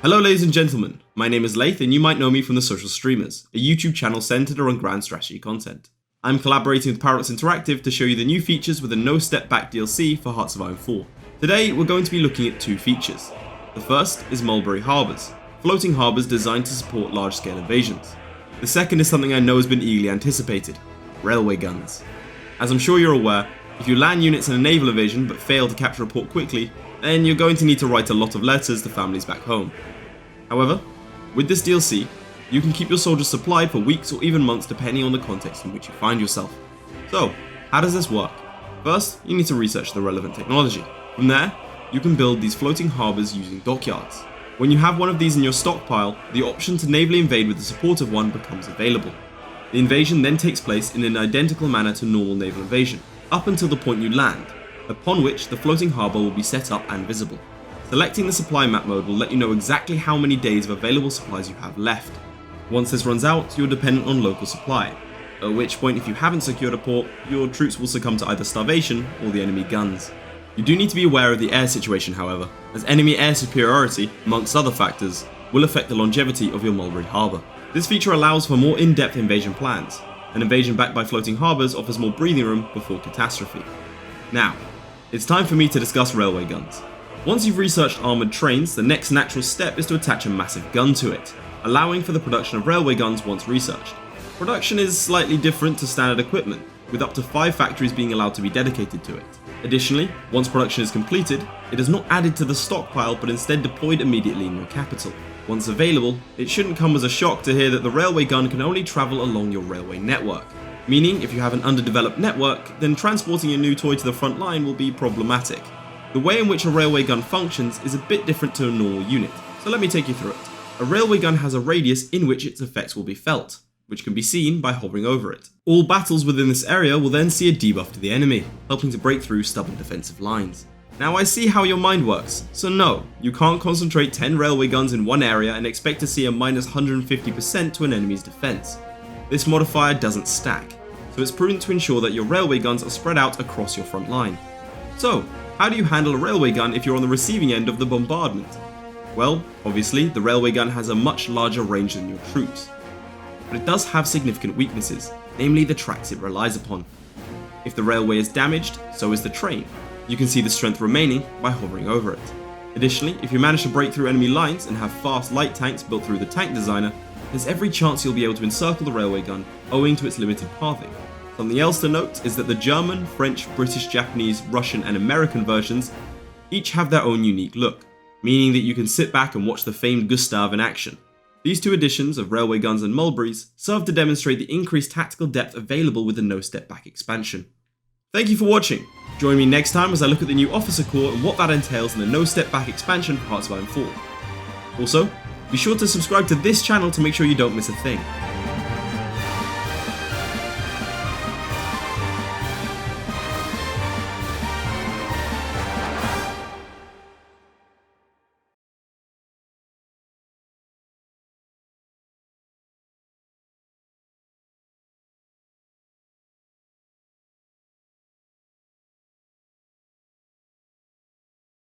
Hello ladies and gentlemen, my name is Laith and you might know me from the SocialStreamers, a YouTube channel centered around grand strategy content. I'm collaborating with Paradox Interactive to show you the new features with a No Step Back DLC for Hearts of Iron 4. Today we're going to be looking at two features. The first is Mulberry Harbours, floating harbours designed to support large-scale invasions. The second is something I know has been eagerly anticipated, railway guns. As I'm sure you're aware, if you land units in a naval invasion but fail to capture a port quickly, then you're going to need to write a lot of letters to families back home. However, with this DLC, you can keep your soldiers supplied for weeks or even months depending on the context in which you find yourself. So, how does this work? First, you need to research the relevant technology. From there, you can build these floating harbours using dockyards. When you have one of these in your stockpile, the option to navally invade with the support of one becomes available. The invasion then takes place in an identical manner to normal naval invasion, up until the point you land, upon which the floating harbour will be set up and visible. Selecting the supply map mode will let you know exactly how many days of available supplies you have left. Once this runs out, you're dependent on local supply, at which point if you haven't secured a port, your troops will succumb to either starvation or the enemy guns. You do need to be aware of the air situation however, as enemy air superiority, amongst other factors, will affect the longevity of your Mulberry Harbour. This feature allows for more in-depth invasion plans. An invasion backed by floating harbours offers more breathing room before catastrophe. Now, it's time for me to discuss railway guns. Once you've researched armoured trains, the next natural step is to attach a massive gun to it, allowing for the production of railway guns once researched. Production is slightly different to standard equipment, with up to 5 factories being allowed to be dedicated to it. Additionally, once production is completed, it is not added to the stockpile but instead deployed immediately in your capital. Once available, it shouldn't come as a shock to hear that the railway gun can only travel along your railway network, meaning if you have an underdeveloped network, then transporting a new toy to the front line will be problematic. The way in which a railway gun functions is a bit different to a normal unit, so let me take you through it. A railway gun has a radius in which its effects will be felt, which can be seen by hovering over it. All battles within this area will then see a debuff to the enemy, helping to break through stubborn defensive lines. Now I see how your mind works, so no, you can't concentrate 10 railway guns in one area and expect to see a minus 150% to an enemy's defense. This modifier doesn't stack, so it's prudent to ensure that your railway guns are spread out across your front line. So, how do you handle a railway gun if you're on the receiving end of the bombardment? Well, obviously, the railway gun has a much larger range than your troops. But it does have significant weaknesses, namely the tracks it relies upon. If the railway is damaged, so is the train. You can see the strength remaining by hovering over it. Additionally, if you manage to break through enemy lines and have fast light tanks built through the tank designer, there's every chance you'll be able to encircle the railway gun owing to its limited pathing. Something else to note is that the German, French, British, Japanese, Russian and American versions each have their own unique look, meaning that you can sit back and watch the famed Gustav in action. These two editions of railway guns and mulberries serve to demonstrate the increased tactical depth available with the No Step Back expansion. Thank you for watching. Join me next time as I look at the new Officer Corps and what that entails in the No Step Back expansion for Hearts of Iron 4. Also, be sure to subscribe to this channel to make sure you don't miss a thing.